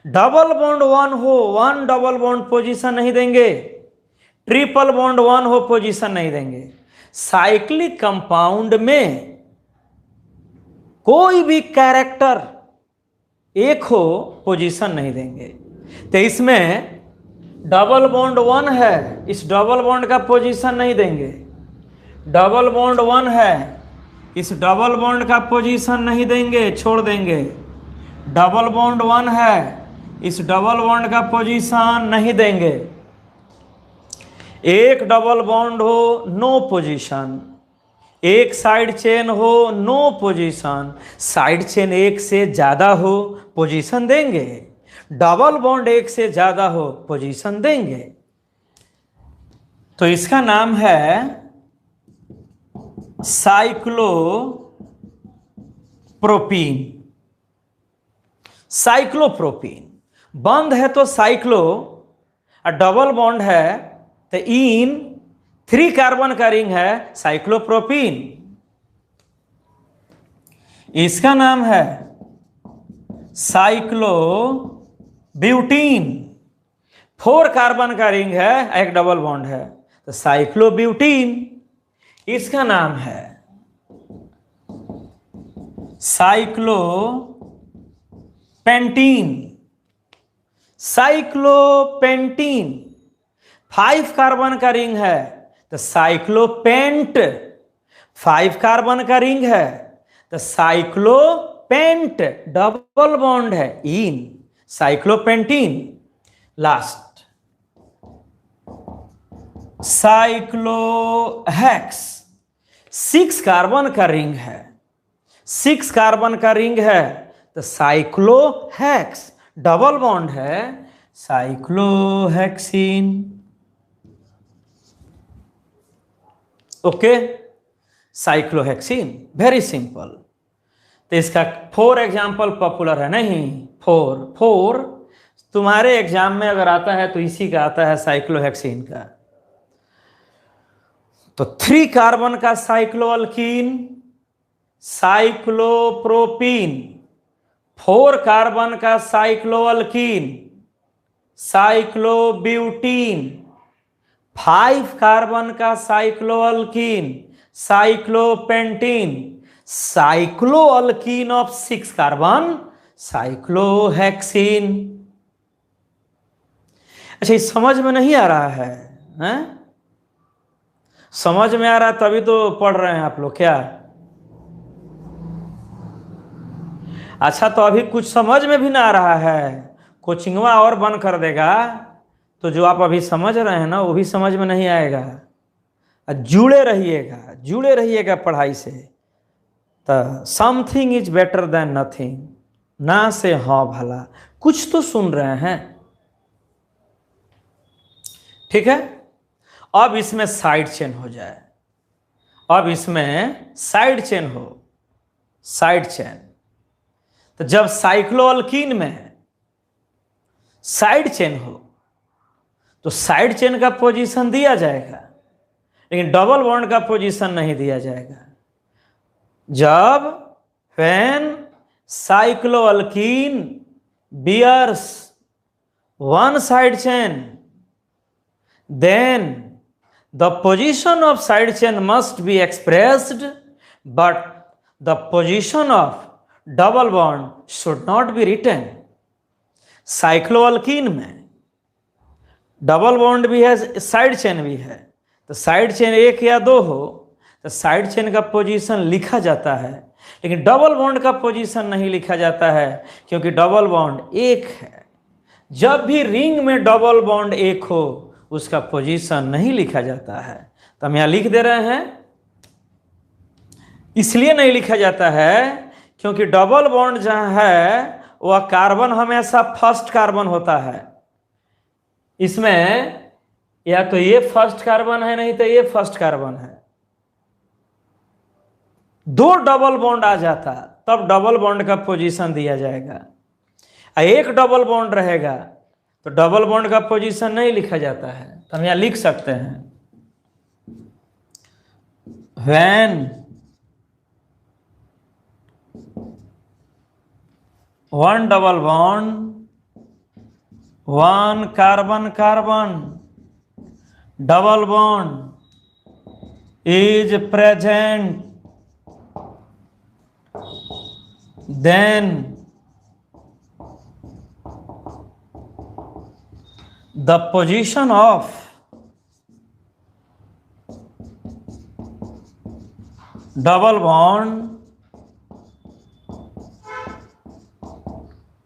डबल बॉन्ड 1 हो, 1 डबल बॉन्ड, पोजीशन नहीं देंगे। ट्रिपल बॉन्ड 1 हो, पोजीशन नहीं देंगे। साइक्लिक कंपाउंड में कोई भी कैरेक्टर एक हो, पोजीशन नहीं देंगे। तो इसमें डबल बॉन्ड 1 है, इस डबल बॉन्ड का पोजीशन नहीं देंगे। डबल बॉन्ड 1 है, इस डबल बॉन्ड का पोजीशन नहीं देंगे, छोड़ देंगे। डबल बॉन्ड 1 है, इस डबल बॉन्ड का पोजीशन नहीं देंगे। एक डबल बॉन्ड हो, नो पोजीशन। एक साइड चेन हो, नो पोजीशन। साइड चेन एक से ज्यादा हो, पोजीशन देंगे। डबल बॉन्ड एक से ज्यादा हो, पोजीशन देंगे। तो इसका नाम है साइक्लोप्रोपीन। बंद है तो साइक्लो, और डबल बॉन्ड है तो इन 3 कार्बन का रिंग है, साइक्लोप्रोपीन। इसका नाम है साइक्लोब्यूटीन। 4 कार्बन का रिंग है, एक डबल बॉन्ड है, तो साइक्लोब्यूटीन, इसका नाम है साइक्लोपेंटीन। साइक्लोपेंटीन 5 कार्बन का रिंग है, तो साइक्लोपेंट। 5 कार्बन का रिंग है, तो साइक्लोपेंट, डबल बॉन्ड है, इन, साइक्लोपेंटीन। लास्ट साइक्लोहेक्स, 6 कार्बन का रिंग है, 6 कार्बन का रिंग है, तो साइक्लोहेक्स, डबल बॉन्ड है, cyclohexene. Okay, cyclohexene, very simple. तो इसका 4 एग्जाम्पल पॉपुलर है, नहीं 4 तुम्हारे एग्जाम में अगर आता है तो इसी का आता है, साइक्लोहेक्सीन का। तो 3 कार्बन का साइक्लोअल्कीन, साइक्लोप्रोपीन। 4 कार्बन का साइक्लोअल्कीन, साइक्लोब्यूटीन। 5 कार्बन का cycloalkene, cyclopentene. Cycloalkene of 6 carbon, cyclohexene. अच्छा, ये समझ में नहीं आ रहा है, हैं? समझ में आ रहा तभी तो पढ़ रहे हैं आप लोग क्या? अच्छा, तो अभी कुछ समझ में भी ना आ रहा है, कोचिंगवा और बंद कर देगा तो जो आप अभी समझ रहे हैं ना वो भी समझ में नहीं आएगा। जुड़े रहिएगा पढ़ाई से। तो something is better than nothing, ना से हाँ भला, कुछ तो सुन रहे हैं, ठीक है। अब इसमें साइड चेन हो जाए, अब इसमें साइड चेन हो, साइड चेन। तो जब साइक्लोअल्कीन में साइड चेन हो तो साइड चेन का पोजीशन दिया जाएगा, लेकिन डबल बॉन्ड का पोजीशन नहीं दिया जाएगा। जब when साइक्लोअल्कीन bears one side chain, then the position of side chain must be expressed, but the position of double bond should not be written. साइक्लोअल्कीन में डबल बॉन्ड भी है, साइड चेन भी है, तो साइड चेन 1 या 2 हो तो साइड चेन का पोजीशन लिखा जाता है, लेकिन डबल बॉन्ड का पोजीशन नहीं लिखा जाता है, क्योंकि डबल बॉन्ड 1 है। जब भी रिंग में डबल बॉन्ड 1 हो उसका पोजीशन नहीं लिखा जाता है। तो हम यहां लिख दे रहे हैं, इसलिए नहीं लिखा जाता है क्योंकि डबल बॉन्ड जहां है वह कार्बन हमेशा फर्स्ट कार्बन होता है। इसमें या तो ये फर्स्ट कार्बन है, नहीं तो ये फर्स्ट कार्बन है। 2 डबल बॉन्ड आ जाता तब डबल बॉन्ड का पोजीशन दिया जाएगा, 1 डबल बॉन्ड रहेगा तो डबल बॉन्ड का पोजीशन नहीं लिखा जाता है। तो हम यहां लिख सकते हैं, when one double bond 1 carbon carbon double bond is present, then the position of double bond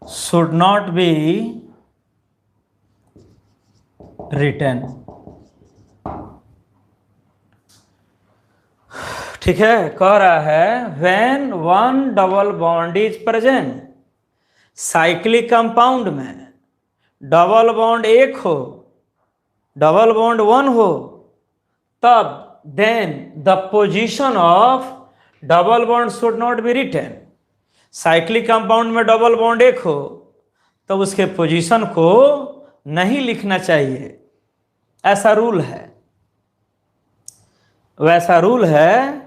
should not be written. ठीक है, कह रहा है when one double bond is present, cyclic compound में डबल बॉन्ड 1 हो, डबल बॉन्ड 1 हो, तब then the position of double bond should not be written. Cyclic compound में डबल बॉन्ड 1 हो तब उसके पोजीशन को नहीं लिखना चाहिए, ऐसा रूल है। वैसा रूल है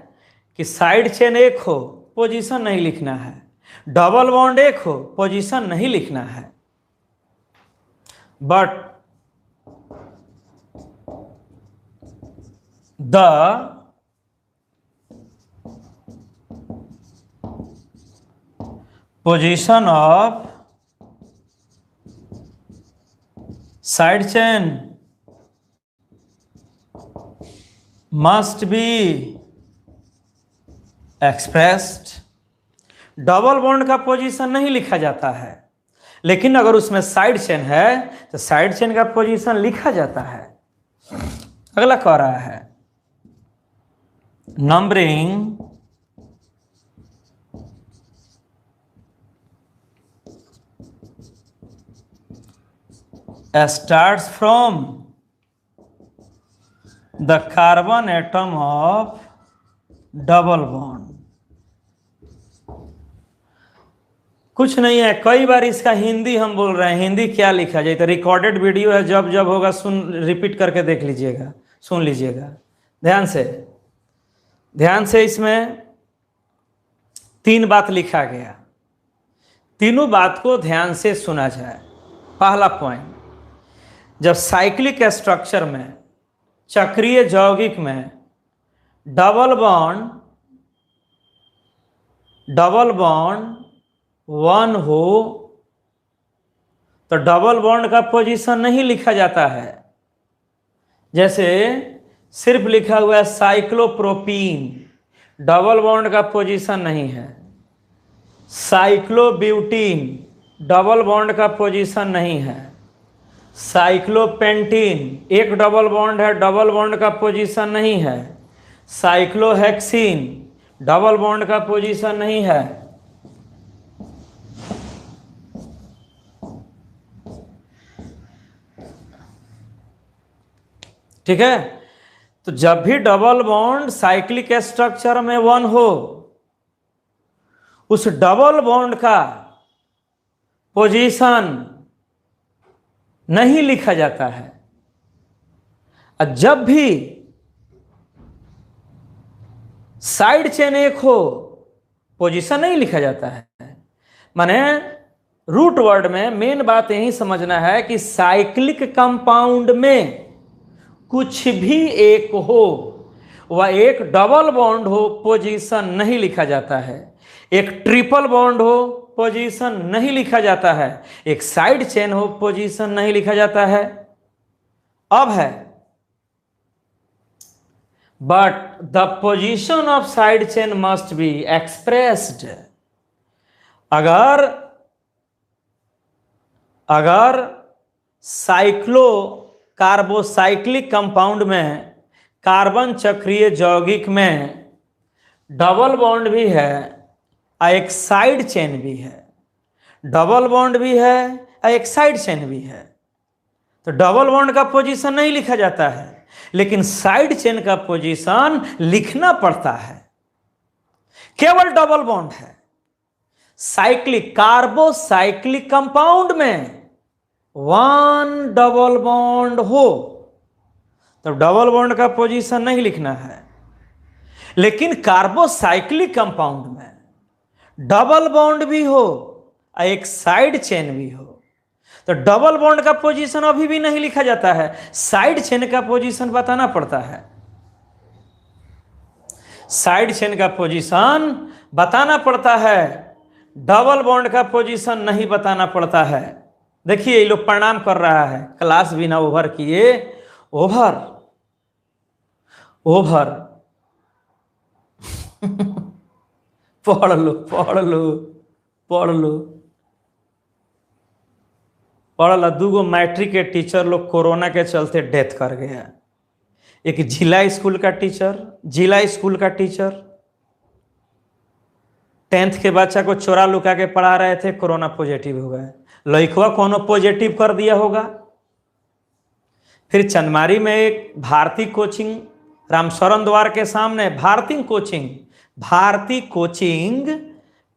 कि साइड चेन 1 हो पोजीशन नहीं लिखना है, डबल बॉन्ड 1 हो पोजीशन नहीं लिखना है। But the position of side chain must be expressed. Double bond का पोजीशन नहीं लिखा जाता है, लेकिन अगर उसमें साइड चेन है तो साइड चेन का पोजीशन लिखा जाता है। अगला कह रहा है numbering starts from the carbon atom of double bond। कुछ नहीं है, कई बार इसका हिंदी हम बोल रहे हैं, हिंदी क्या लिखा जाए, तो रिकॉर्डेड वीडियो है, जब जब होगा रिपीट करके देख लीजिएगा, सुन लीजिएगा ध्यान से। ध्यान से इसमें 3 बात लिखा गया, तीनों बात को ध्यान से सुना जाए। पहला पॉइंट, जब साइक्लिक स्ट्रक्चर में, चक्रीय यौगिक में डबल बॉन्ड 1 हो तो डबल बॉन्ड का पोजीशन नहीं लिखा जाता है। जैसे सिर्फ लिखा हुआ है साइक्लोप्रोपीन, डबल बॉन्ड का पोजीशन नहीं है। साइक्लोब्यूटीन, डबल बॉन्ड का पोजीशन नहीं है। साइक्लोपेंटीन, एक डबल बॉन्ड है, डबल बॉन्ड का पोजीशन नहीं है। साइक्लोहेक्सीन, डबल बॉन्ड का पोजीशन नहीं है। ठीक है, तो जब भी डबल बॉन्ड साइक्लिक स्ट्रक्चर में 1 हो, उस डबल बॉन्ड का पोजीशन नहीं लिखा जाता है। और जब भी साइड चेन 1 हो, पोजीशन नहीं लिखा जाता है। माने रूट वर्ड में मेन बात यही समझना है कि साइक्लिक कंपाउंड में कुछ भी एक हो, वह एक डबल बॉन्ड हो, पोजीशन नहीं लिखा जाता है। एक ट्रिपल बॉन्ड हो, पोजीशन नहीं लिखा जाता है। एक साइड चेन हो, पोजीशन नहीं लिखा जाता है। अब है but the position of side chain must be expressed. अगर कार्बोसाइक्लिक कंपाउंड में, कार्बन चक्रीय यौगिक में डबल बॉन्ड भी है और एक साइड चेन भी है, डबल बॉन्ड भी है और एक साइड चेन भी है, तो डबल बॉन्ड का पोजीशन नहीं लिखा जाता है, लेकिन साइड चेन का पोजीशन लिखना पड़ता है। केवल डबल बॉन्ड है। कार्बोसाइक्लिक कंपाउंड में 1 डबल बॉन्ड हो तो डबल बॉन्ड का पोजीशन नहीं लिखना है। लेकिन कार्बोसाइक्लिक कंपाउंड में डबल बॉन्ड भी हो और एक साइड चेन भी हो तो डबल बॉन्ड का पोजीशन अभी भी नहीं लिखा जाता है, साइड चेन का पोजीशन बताना पड़ता है। साइड चेन का पोजीशन बताना पड़ता है, डबल बॉन्ड का पोजीशन नहीं बताना पड़ता है। देखिए ये लोग प्रणाम कर रहा है, क्लास भी ना ओवर किए। ओवर पढ़ लो। 2 मैट्रिक के टीचर लोग कोरोना के चलते डेथ कर गया। एक जिला स्कूल का टीचर 10th के बच्चा को चोरा लुका के पढ़ा रहे थे, कोरोना पॉजिटिव हो गए। लड़कवा कोनो पॉजिटिव कर दिया होगा। फिर चंदमारी में एक भारती कोचिंग रामशरण द्वार के सामने, भारती कोचिंग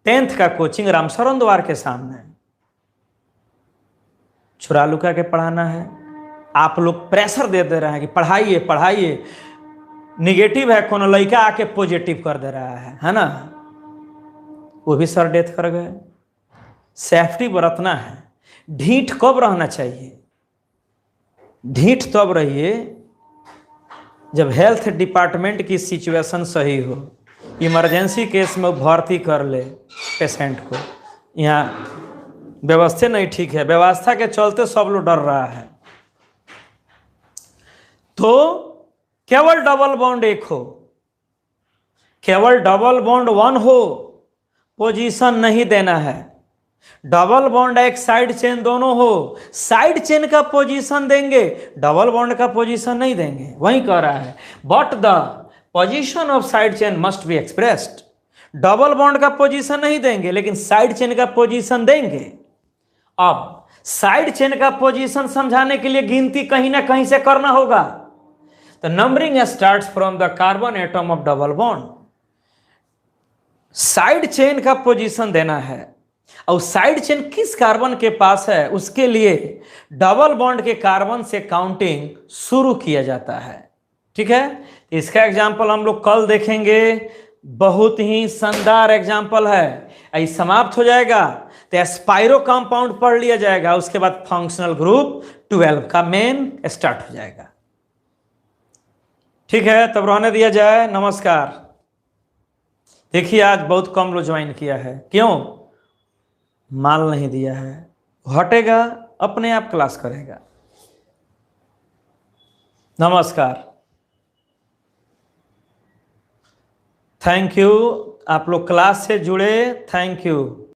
10th का कोचिंग रामशरण द्वार के सामने चुरा लुका के पढ़ाना है। आप लोग प्रेशर दे रहे हैं कि पढ़ाइए, निगेटिव है, कोनो लड़का आके पॉजिटिव कर दे रहा है ना। वो भी सर डेथ कर गए। सेफ्टी बरतना है। ढीठ कब रहना चाहिए? ढीठ तब रहिए जब हेल्थ डिपार्टमेंट की सिचुएशन सही हो, इमरजेंसी केस में भर्ती कर ले पेशेंट को, यहाँ व्यवस्था नहीं ठीक है, व्यवस्था के चलते सब लोग डर रहा है, तो केवल डबल बॉन्ड एक हो, केवल डबल बॉन्ड वन हो, पोजीशन नहीं देना है। डबल बॉन्ड एक साइड चेन दोनों हो, साइड चेन का पोजीशन देंगे, डबल बॉन्ड का पोजीशन नहीं देंगे, वही कह रहा है। But the position of side chain must be expressed. Double bond का पोजीशन नहीं देंगे, लेकिन साइड चेन का पोजीशन देंगे। अब साइड चेन का पोजीशन समझाने के लिए गिनती कहीं ना कहीं से करना होगा, तो numbering starts from the carbon atom of double bond. Side chain का पोजीशन देना है, और साइड चेन किस कार्बन के पास है उसके लिए डबल बॉन्ड के कार्बन से काउंटिंग शुरू किया जाता है। ठीक है, इसका एग्जाम्पल हम लोग कल देखेंगे, बहुत ही शानदार एग्जाम्पल है। ये समाप्त हो जाएगा तो स्पाइरो कंपाउंड पढ़ लिया जाएगा, उसके बाद फंक्शनल ग्रुप 12 का मेन स्टार्ट हो जाएगा। ठीक है, तब रहने दिया जाए। नमस्कार। देखिए आज बहुत कम लोग ज्वाइन किया है, क्यों? माल नहीं दिया है, हटेगा अपने आप क्लास करेगा। नमस्कार, थैंक यू, आप लोग क्लास से जुड़े, थैंक यू।